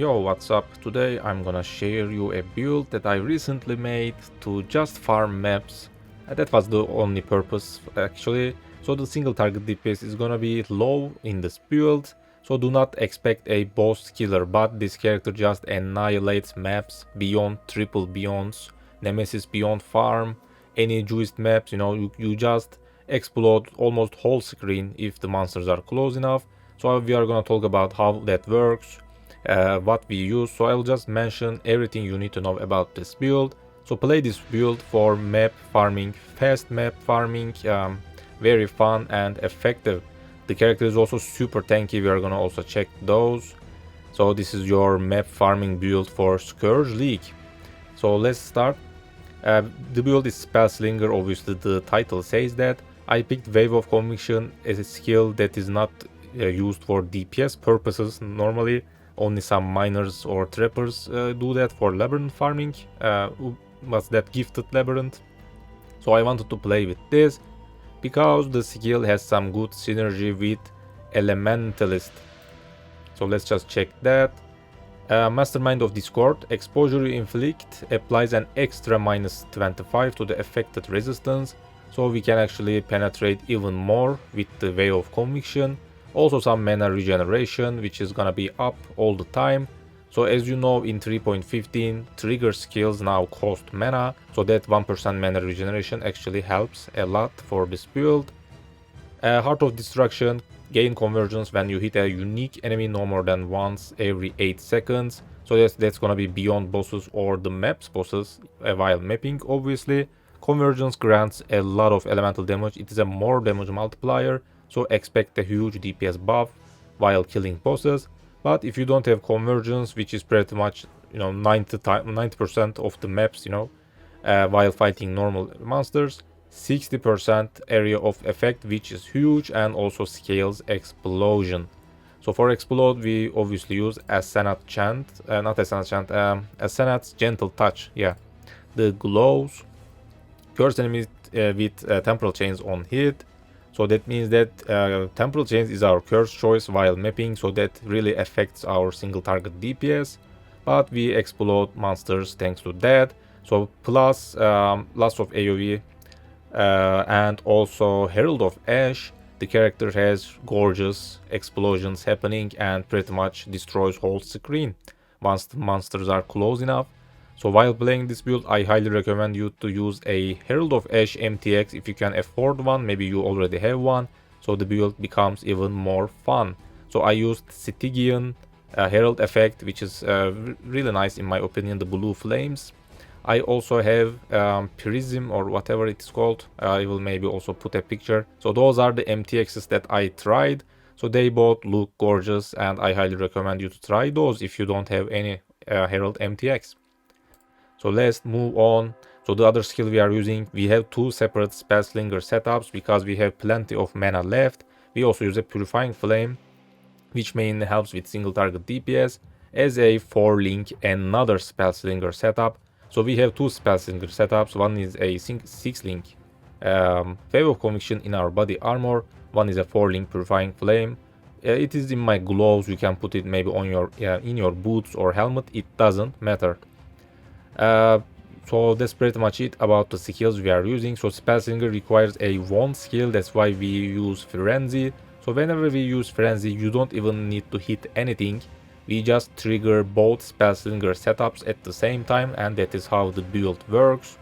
Yo, what's up? Today I'm gonna share you a build that I recently made to just farm maps. That was the only purpose actually. So the single target DPS is gonna be low in this build. So do not expect a boss killer, but this character just annihilates maps beyond triple beyonds, Nemesis beyond farm, any juiced maps, you just explode almost whole screen if the monsters are close enough. So we are gonna talk about how that works, what we use. So I'll just mention everything you need to know about this build. So play this build for map farming, fast map farming, very fun and effective. The character is also super tanky, we are gonna also check those. So this is your map farming build for Scourge League. So let's start. The build is Spellslinger, obviously the title says that. I picked Wave of Conviction as a skill that is not used for DPS purposes normally. Only some miners or trappers do that for labyrinth farming. What's that, gifted labyrinth? So I wanted to play with this because the skill has some good synergy with Elementalist. So let's just check that. Mastermind of Discord. Exposure you inflict applies an extra -25 to the affected resistance. So we can actually penetrate even more with the Wave of Conviction. Also some mana regeneration, which is gonna be up all the time. So as you know, in 3.15 trigger skills now cost mana, so that 1% mana regeneration actually helps a lot for this build. Heart of Destruction, gain convergence when you hit a unique enemy no more than once every 8 seconds. So that's gonna be beyond bosses or the maps bosses while mapping, obviously. Convergence grants a lot of elemental damage. It is a more damage multiplier, so expect a huge DPS buff while killing bosses. But if you don't have convergence, which is pretty much 90% of the maps, while fighting normal monsters, 60% area of effect, which is huge, and also scales explosion. So for explode, we obviously use Asenat chant, not Asenat chant, Asenat's gentle touch. Yeah, the glows. Curse enemies with temporal chains on hit. So that means that temporal chains is our curse choice while mapping, so that really affects our single target DPS. But we explode monsters thanks to that. So plus loss of AoE and also Herald of Ash. The character has gorgeous explosions happening and pretty much destroys whole screen once the monsters are close enough. So while playing this build, I highly recommend you to use a Herald of Ash MTX if you can afford one. Maybe you already have one, so the build becomes even more fun. So I used Stygian Herald effect, which is really nice in my opinion, the blue flames. I also have Prism or whatever it is called. I will maybe also put a picture. So those are the MTXs that I tried. So they both look gorgeous and I highly recommend you to try those if you don't have any Herald MTX. So let's move on. So the other skill we are using, we have two separate Spellslinger setups because we have plenty of mana left. We also use a Purifying Flame, which mainly helps with single target DPS, as a 4-link another Spellslinger setup. So we have two Spellslinger setups. One is a 6-link Wave of Conviction in our body armor. One is a 4-link Purifying Flame. It is in my gloves. You can put it maybe on your in your boots or helmet. It doesn't matter. So that's pretty much it about the skills we are using. So Spellslinger requires a wand skill, that's why we use Frenzy. So whenever we use Frenzy, you don't even need to hit anything. We just trigger both Spellslinger setups at the same time, and that is how the build works.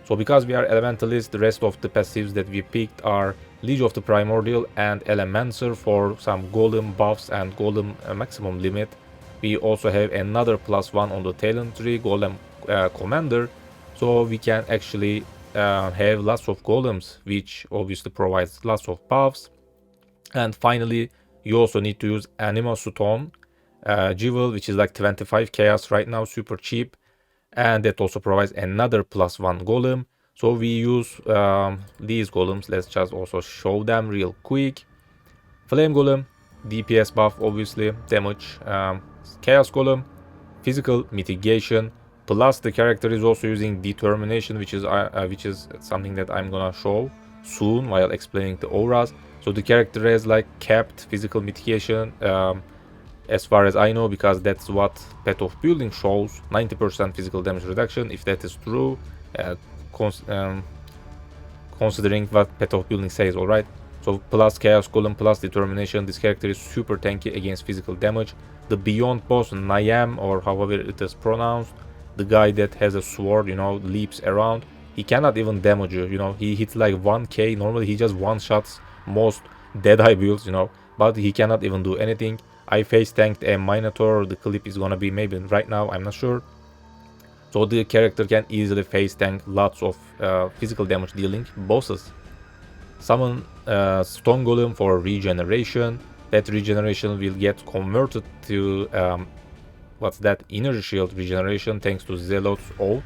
So because we are Elementalist, the rest of the passives that we picked are Liege of the Primordial and Elemencer for some Golem buffs and Golem maximum limit. We also have another +1 on the talent tree, Golem Commander, so we can actually have lots of golems, which obviously provides lots of buffs. And finally, you also need to use Anima Stone Jewel, which is like 25 chaos right now, super cheap, and that also provides another +1 golem. So we use these golems. Let's just also show them real quick. Flame Golem, DPS buff, obviously, damage. Chaos Golem, physical mitigation, plus the character is also using determination, which is something that I'm gonna show soon while explaining the auras. So the character has like capped physical mitigation, as far as I know, because that's what Path of Building shows, 90% physical damage reduction, if that is true, uh, considering what Path of Building says, alright? So plus Chaos Golem, plus Determination, this character is super tanky against physical damage. The Beyond boss, Nayam, or however it is pronounced, the guy that has a sword, you know, leaps around, he cannot even damage you, you know, he hits like 1k, normally he just one-shots most Deadeye builds, you know, but he cannot even do anything. I face tanked a Minotaur, the clip is gonna be maybe right now, I'm not sure. So the character can easily face tank lots of physical damage dealing bosses. Summon Stone Golem for regeneration. That regeneration will get converted to what's that, Inner Shield regeneration thanks to Zealot's Oath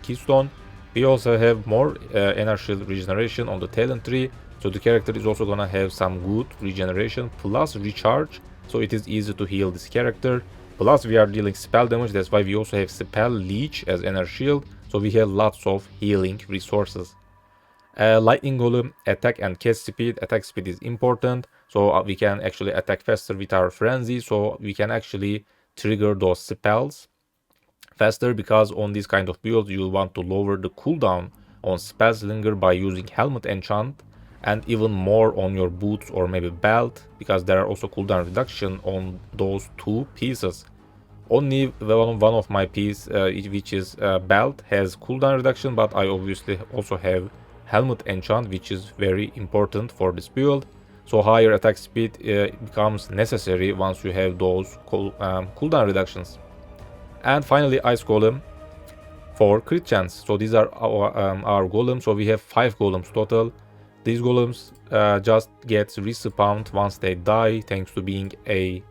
Keystone. We also have more Inner Shield regeneration on the talent tree, so the character is also gonna have some good regeneration plus recharge, so it is easy to heal this character. Plus we are dealing spell damage, that's why we also have Spell Leech as Inner Shield, so we have lots of healing resources. Lightning Golem, attack and cast speed. Attack speed is important, so we can actually attack faster with our frenzy, so we can actually trigger those spells faster, because on this kind of build you want to lower the cooldown on Spellslinger by using helmet enchant, and even more on your boots or maybe belt, because there are also cooldown reduction on those two pieces. Only one of my piece, which is belt, has cooldown reduction, but I obviously also have helmet enchant, which is very important for this build. So higher attack speed becomes necessary once you have those cooldown reductions. And finally, Ice Golem for crit chance. So these are our golems. So we have 5 golems total. These golems just get respawned once they die, thanks to being an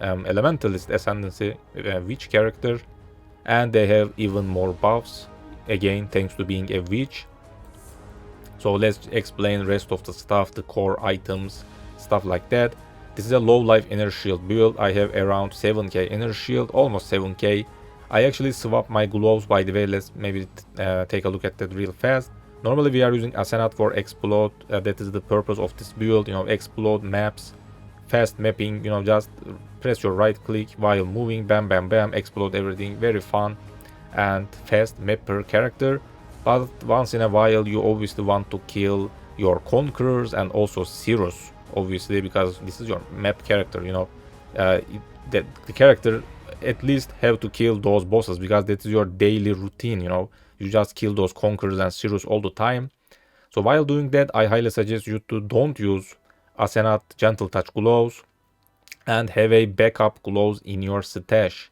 Elementalist Ascendancy witch character. And they have even more buffs, again thanks to being a witch. So let's explain rest of the stuff, the core items, stuff like that. This is a low life inner shield build. I have around 7k inner shield, almost 7k. I actually swap my gloves, by the way. Let's maybe take a look at that real fast. Normally we are using Asenat for explode. That is the purpose of this build, you know, explode maps, fast mapping, you know, just press your right click while moving, bam bam bam, explode everything. Very fun and fast map per character. But once in a while you obviously want to kill your Conquerors and also Cirrus, obviously, because this is your map character, you know. The character at least have to kill those bosses, because that is your daily routine, you know. You just kill those Conquerors and Cirrus all the time. So while doing that, I highly suggest you to don't use Asenat Gentle Touch gloves and have a backup gloves in your stash.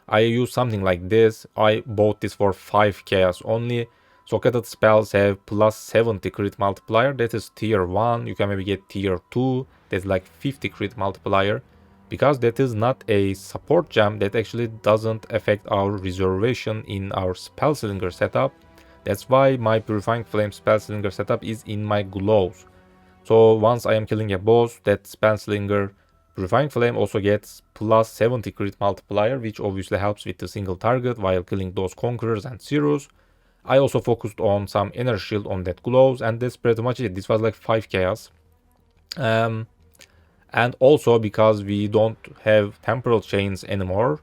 I use something like this. I bought this for 5 chaos only. Socketed spells have plus 70 crit multiplier, that is tier 1, you can maybe get tier 2, that's like 50 crit multiplier. Because that is not a support gem, that actually doesn't affect our reservation in our Spellslinger setup. That's why my Purifying Flame Spellslinger setup is in my gloves. So once I am killing a boss, that Spellslinger Purifying Flame also gets plus 70 crit multiplier, which obviously helps with the single target while killing those Conquerors and Cirrus. I also focused on some inner shield on that gloves, and that's pretty much it. This was like 5 chaos. And also because we don't have temporal chains anymore,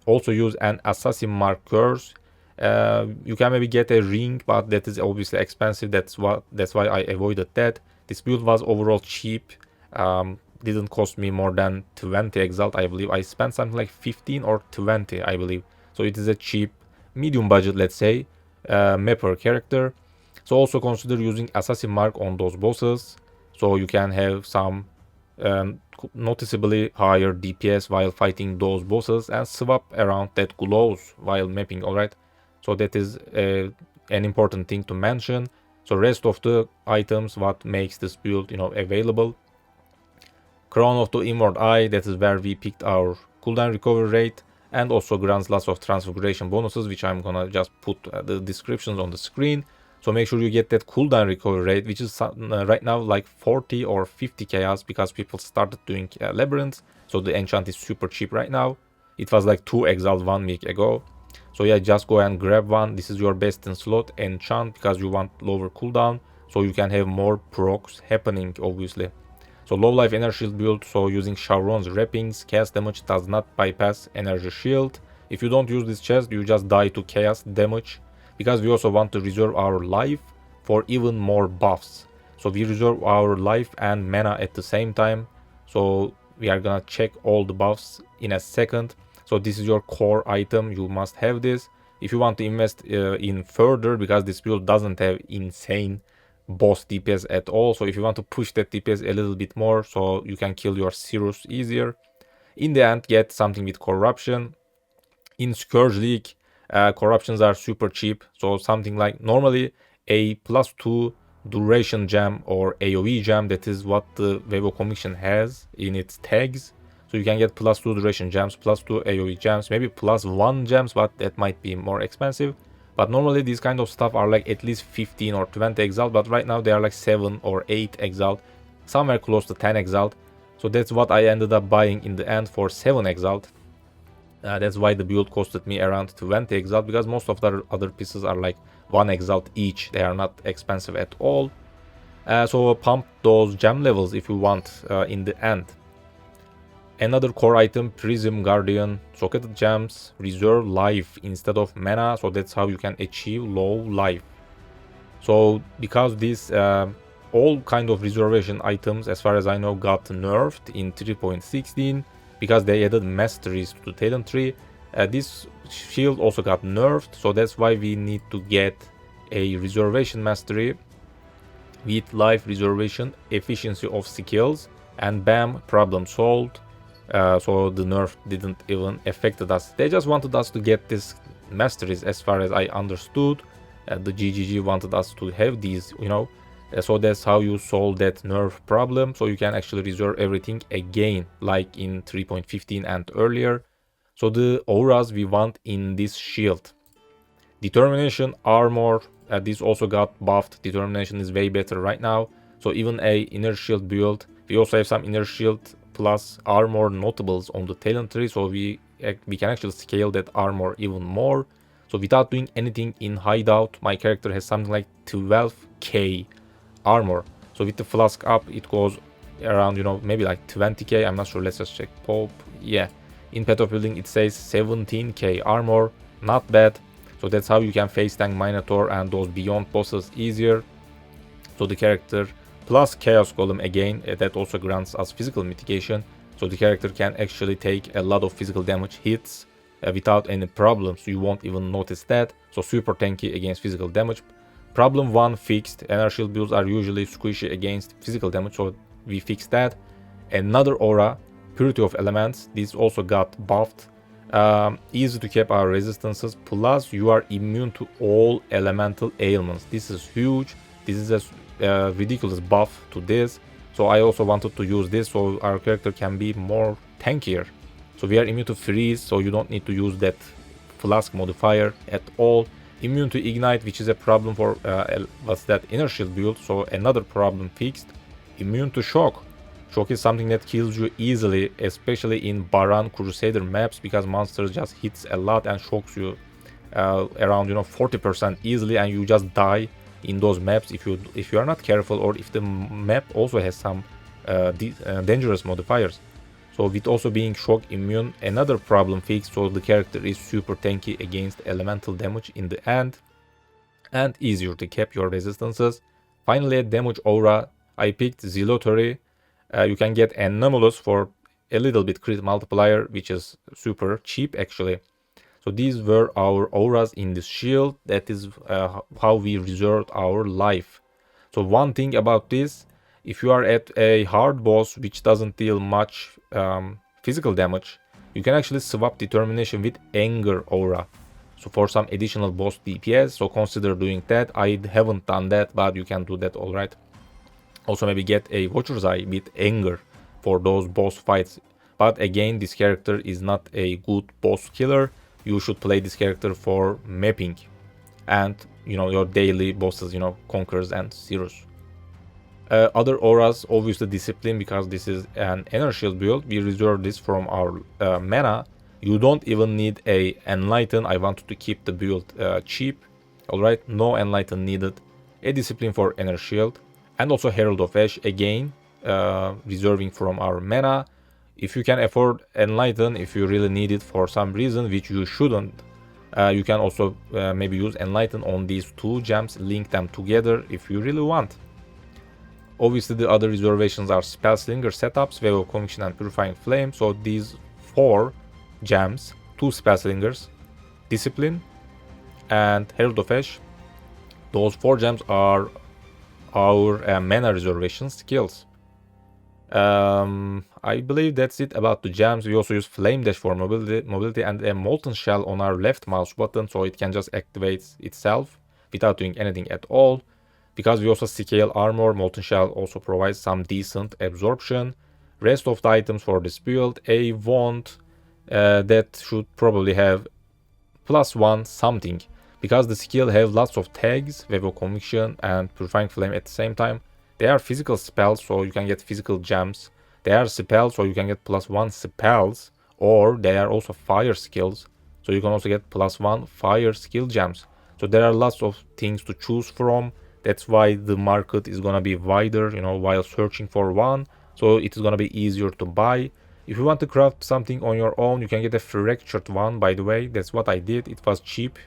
also use an assassin mark curse. You can maybe get a ring, but that is obviously expensive. That's why I avoided that. This build was overall cheap. Didn't cost me more than 20 exile, I believe. I spent something like 15 or 20, I believe. So it is a cheap, medium budget, let's say, mapper character. So also consider using assassin mark on those bosses, so you can have some noticeably higher DPS while fighting those bosses, and swap around that gloves while mapping. Alright, so that is an important thing to mention. So rest of the items, what makes this build, you know, available. Crown of the Inward Eye, that is where we picked our cooldown recovery rate, and also grants lots of transfiguration bonuses, which I'm gonna just put the descriptions on the screen. So make sure you get that cooldown recovery rate, which is right now like 40 or 50 chaos, because people started doing labyrinths. So the enchant is super cheap right now. It was like 2 exiles 1 week ago. So yeah, just go and grab one. This is your best in slot enchant, because you want lower cooldown, so you can have more procs happening, obviously. So low life energy shield build, so using Chevron's wrappings, chaos damage does not bypass energy shield. If you don't use this chest, you just die to chaos damage, because we also want to reserve our life for even more buffs. So we reserve our life and mana at the same time. So we are gonna check all the buffs in a second. So this is your core item, you must have this. If you want to invest in further, because this build doesn't have insane boss DPS at all, so if you want to push that DPS a little bit more so you can kill your Cirrus easier, in the end get something with corruption. In Scourge League, corruptions are super cheap, so something like normally a +2 duration gem or AoE gem, that is what the Vevo Commission has in its tags. So you can get +2 duration gems, +2 AoE gems, maybe +1 gems, but that might be more expensive. But normally these kind of stuff are like at least 15 or 20 Exile, but right now they are like 7 or 8 Exile, somewhere close to 10 Exile. So that's what I ended up buying in the end for 7 Exile. That's why the build costed me around 20 Exile, because most of the other pieces are like 1 Exalt each. They are not expensive at all. So pump those gem levels if you want in the end. Another core item, Prism Guardian, socketed gems, reserve life instead of mana, so that's how you can achieve low life. So because these all kind of reservation items, as far as I know, got nerfed in 3.16, because they added masteries to the talent tree. This shield also got nerfed, so that's why we need to get a reservation mastery with life reservation, efficiency of skills, and bam, problem solved. So the nerf didn't even affected us. They just wanted us to get these masteries, as far as I understood. The GGG wanted us to have these, you know. So that's how you solve that nerf problem. So you can actually reserve everything again, like in 3.15 and earlier. So the auras we want in this shield. Determination, armor, this also got buffed. Determination is way better right now. So even a inner shield build. We also have some inner shield plus armor notables on the talent tree. So we can actually scale that armor even more. So without doing anything in hideout, my character has something like 12k armor. So with the flask up, it goes around, you know, maybe like 20k. I'm not sure. Let's just check Pope. Yeah, in Path of Building it says 17k armor. Not bad. So that's how you can face tank Minotaur and those beyond bosses easier. So the character plus Chaos Golem again, that also grants us physical mitigation. So the character can actually take a lot of physical damage hits without any problems. You won't even notice that. So super tanky against physical damage. Problem 1 fixed. Energy shield builds are usually squishy against physical damage, so we fixed that. Another aura, Purity of Elements. This also got buffed. Easy to keep our resistances. Plus, you are immune to all elemental ailments. This is huge. This is a ridiculous buff to this. So I also wanted to use this so our character can be more tankier. So we are immune to freeze, so you don't need to use that flask modifier at all. Immune to ignite, which is a problem for what's that, inner shield build, so another problem fixed. Immune to shock. Shock is something that kills you easily, especially in Baran Crusader maps, because monsters just hits a lot and shocks you around, you know, 40% easily, and you just die in those maps if you are not careful, or if the map also has some dangerous modifiers. So with also being shock immune, another problem fixed, so the character is super tanky against elemental damage in the end, and easier to keep your resistances. Finally, damage aura, I picked Zealotary. You can get Anomalous for a little bit crit multiplier, which is super cheap actually. So these were our auras in this shield. That is how we reserved our life. So one thing about this, if you are at a hard boss which doesn't deal much physical damage, you can actually swap Determination with Anger aura, so for some additional boss DPS. So consider doing that. I haven't done that, but you can do that, alright. Also maybe get a Watcher's Eye with Anger for those boss fights. But again, this character is not a good boss killer. You should play this character for mapping and, you know, your daily bosses, you know, Conquerors and Cirrus. Other auras, obviously Discipline, because this is an energy shield build. We reserve this from our mana. You don't even need a Enlighten. I wanted to keep the build cheap. Alright, no Enlighten needed. A Discipline for energy shield. And also Herald of Ash again. reserving from our mana. If you can afford Enlighten, if you really need it for some reason, which you shouldn't, you can also maybe use Enlighten on these 2 gems, link them together if you really want. Obviously, the other reservations are Spellslinger setups, Wave of Conviction and Purifying Flame. So these 4 gems, 2 Spellslingers, Discipline, and Herald of Ash, those 4 gems are our mana reservation skills. I believe that's it about the gems. We also use Flame Dash for mobility and a Molten Shell on our left mouse button, so it can just activate itself without doing anything at all. Because we also scale armor, Molten Shell also provides some decent absorption. Rest of the items for this build, a wand that should probably have +1 something. Because the skill have lots of tags, Wave of Conviction and Purifying Flame at the same time. They are physical spells, so you can get physical gems. They are spells, so you can get +1 spells. Or they are also fire skills, so you can also get +1 fire skill gems. So there are lots of things to choose from. That's why the market is gonna be wider, you know, while searching for one. So it is gonna be easier to buy. If you want to craft something on your own, you can get a fractured one, by the way. That's what I did. It was cheap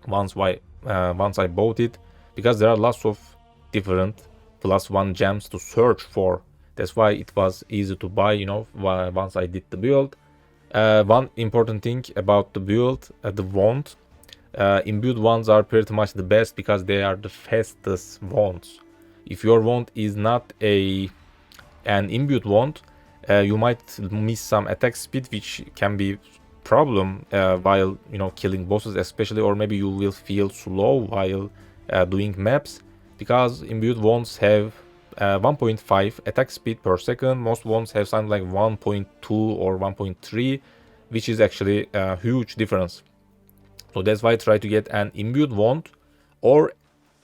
once I bought it, because there are lots of different +1 gems to search for. That's why it was easy to buy, you know, once I did the build. One important thing about the build, the wand. Imbued wands are pretty much the best because they are the fastest wands. If your wand is not an imbued wand, you might miss some attack speed, which can be problem while, you know, killing bosses especially, or maybe you will feel slow while doing maps, because imbued wands have 1.5 attack speed per second. Most wands have something like 1.2 or 1.3, which is actually a huge difference. So that's why I try to get an imbued wand or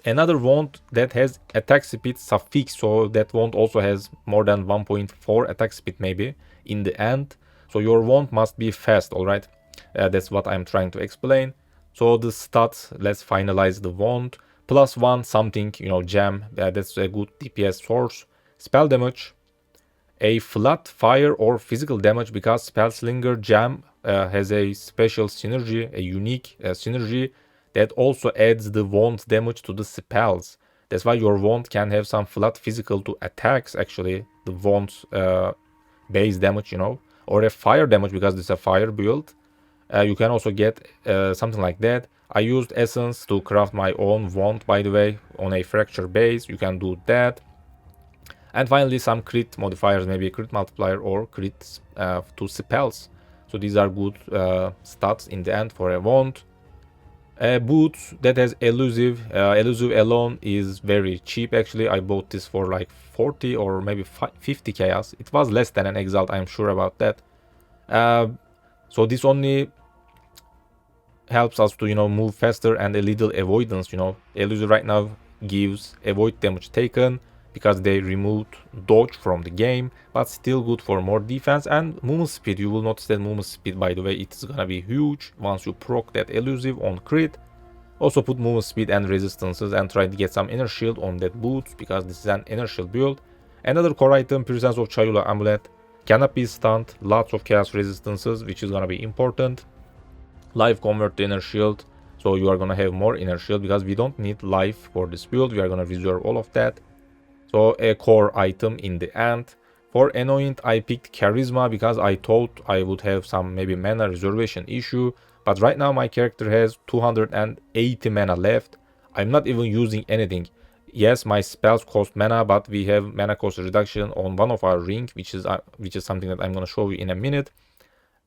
another wand that has attack speed suffix, so that wand also has more than 1.4 attack speed maybe in the end. So your wand must be fast, alright? That's what I'm trying to explain. So the stats, let's finalize the wand. +1 something, you know, gem, that's a good DPS source. Spell damage, a flat fire or physical damage, because Spellslinger gem has a special synergy, a unique synergy that also adds the wand damage to the spells. That's why your wand can have some flat physical to attacks, actually, the wand's base damage, you know, or a fire damage because this is a fire build. You can also get something like that. I used essence to craft my own wand, by the way, on a fracture base. You can do that. And finally, some crit modifiers, maybe a crit multiplier or crit to spells. So these are good stats in the end for a wand. Boots that has elusive. Elusive alone is very cheap, actually. I bought this for like 40 or maybe 50 chaos. It was less than an Exile, I'm sure about that. So this only helps us to, you know, move faster and a little avoidance, you know. Elusive right now gives avoid damage taken because they removed dodge from the game, but still good for more defense. And movement speed, you will notice that movement speed, by the way, it's gonna be huge once you proc that elusive on crit. Also put movement speed and resistances and try to get some inner shield on that boots, because this is an inner shield build. Another core item, Presence of Chayula Amulet, cannot be stunned, lots of chaos resistances, which is gonna be important. Life convert to inner shield, so you are gonna have more inner shield, because we don't need life for this build, we are gonna reserve all of that. So a core item in the end. For Anoint, I picked Charisma because I thought I would have some maybe mana reservation issue, but right now my character has 280 mana left. I'm not even using anything. Yes, my spells cost mana, but we have mana cost reduction on one of our ring, which is something that I'm gonna show you in a minute.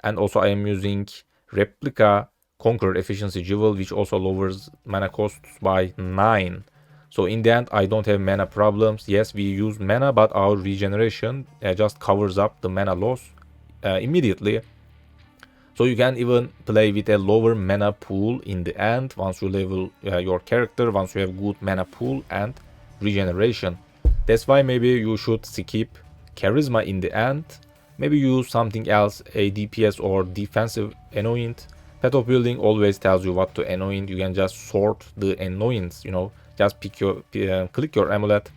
And also I am using Replica Conqueror Efficiency Jewel, which also lowers mana costs by 9. So in the end, I don't have mana problems. Yes, we use mana, but our regeneration just covers up the mana loss immediately. So you can even play with a lower mana pool in the end once you level your character, once you have good mana pool and regeneration. That's why maybe you should skip Charisma in the end. Maybe use something else, a DPS or defensive Anoint. Path of Building always tells you what to anoint. You can just sort the anoints, you know. Just pick your click your amulet,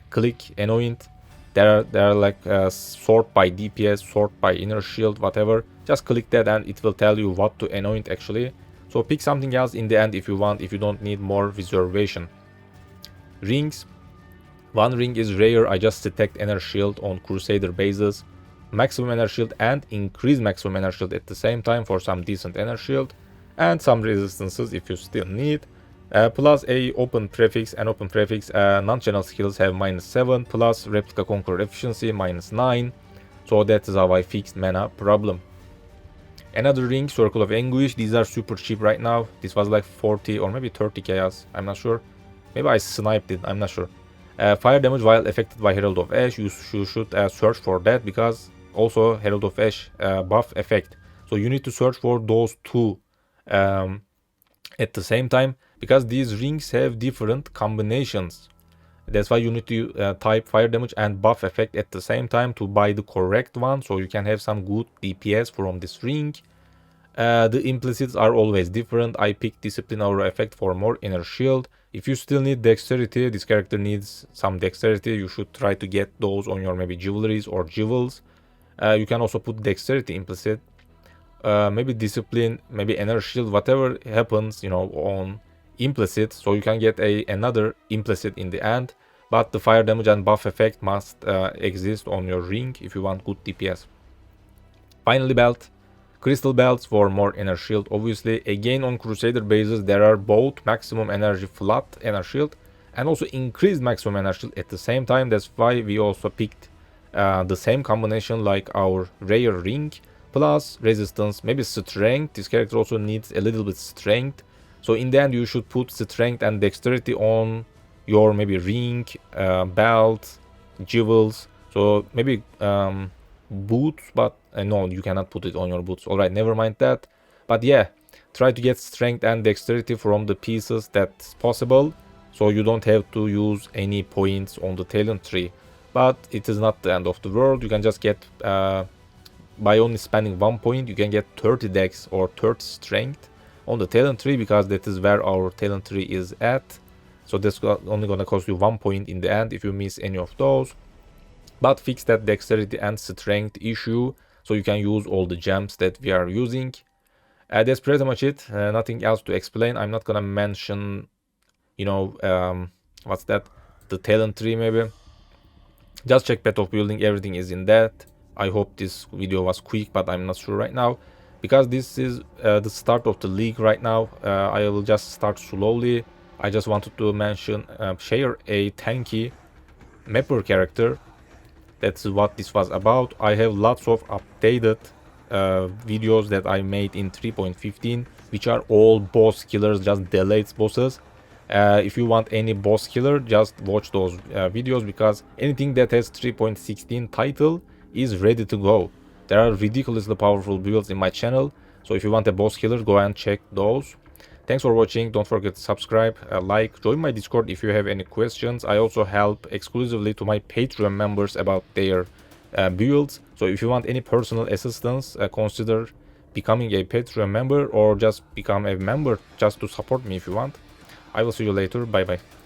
click anoint, There are like sort by DPS, sort by inner shield, whatever. Just click that and it will tell you what to anoint actually. So pick something else in the end if you want, if you don't need more reservation. Rings. One ring is rare. I just detect inner shield on Crusader bases. Maximum inner shield and increase maximum inner shield at the same time for some decent inner shield. And some resistances if you still need. Plus a open prefix, and open prefix non-channel skills have -7 plus replica conqueror efficiency -9. So that is how I fixed mana problem. Another ring, Circle of Anguish. These are super cheap right now. This was like 40 or maybe 30 chaos, I'm not sure. Maybe I sniped it, I'm not sure. Fire damage while affected by Herald of Ash. You should search for that, because also Herald of Ash buff effect. So you need to search for those two at the same time, because these rings have different combinations. That's why you need to type fire damage and buff effect at the same time to buy the correct one, so you can have some good DPS from this ring. The implicits are always different. I picked discipline aura effect for more inner shield. If you still need dexterity, this character needs some dexterity, you should try to get those on your maybe jewelries or jewels. You can also put dexterity implicit, maybe discipline, maybe inner shield, whatever happens, you know, on implicit, so you can get another implicit in the end. But the fire damage and buff effect must exist on your ring if you want good DPS. Finally, belt. Crystal belts for more inner shield. Obviously, again on Crusader bases there are both maximum energy flat inner shield and also increased maximum inner shield at the same time. That's why we also picked the same combination like our rare ring, plus resistance, maybe strength. This character also needs a little bit strength. So in the end you should put strength and dexterity on your maybe ring, belt, jewels. So maybe boots, but no, you cannot put it on your boots. Alright, never mind that. But yeah, try to get strength and dexterity from the pieces that's possible, so you don't have to use any points on the talent tree. But it is not the end of the world. You can just get, by only spending 1 point, you can get 30 dex or 30 strength on the talent tree, because that is where our talent tree is at. So that's only gonna cost you 1 point in the end if you miss any of those. But fix that dexterity and strength issue, so you can use all the gems that we are using. That's pretty much it. Nothing else to explain. I'm not gonna mention, you know, what's that? The talent tree maybe. Just check path of building, everything is in that. I hope this video was quick, but I'm not sure right now, because this is the start of the league right now. I will just start slowly. I just wanted to mention, share a tanky mapper character. That's what this was about. I have lots of updated videos that I made in 3.15, which are all boss killers, just delayed bosses. If you want any boss killer, just watch those videos, because anything that has 3.16 title is ready to go. There are ridiculously powerful builds in my channel, so if you want a boss killer, go and check those. Thanks for watching. Don't forget to subscribe, like, join my Discord if you have any questions. I also help exclusively to my Patreon members about their builds. So if you want any personal assistance, consider becoming a Patreon member, or just become a member just to support me if you want. I will see you later. Bye bye.